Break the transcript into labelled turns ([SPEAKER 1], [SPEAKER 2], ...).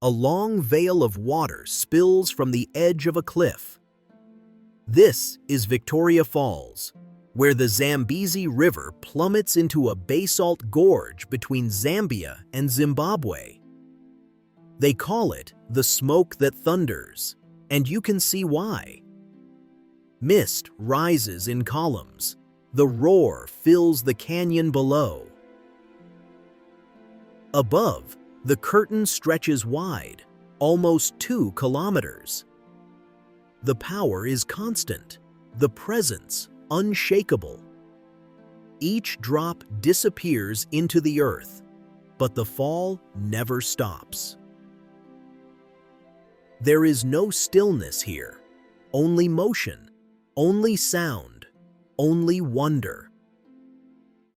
[SPEAKER 1] A long veil of water spills from the edge of a cliff. This is Victoria Falls, where the Zambezi River plummets into a basalt gorge between Zambia and Zimbabwe. They call it the smoke that thunders, and you can see why. Mist rises in columns. The roar fills the canyon below. Above, the curtain stretches wide, almost 2 kilometers. The power is constant, the presence unshakable. Each drop disappears into the earth, but the fall never stops. There is no stillness here, only motion, only sound, only wonder.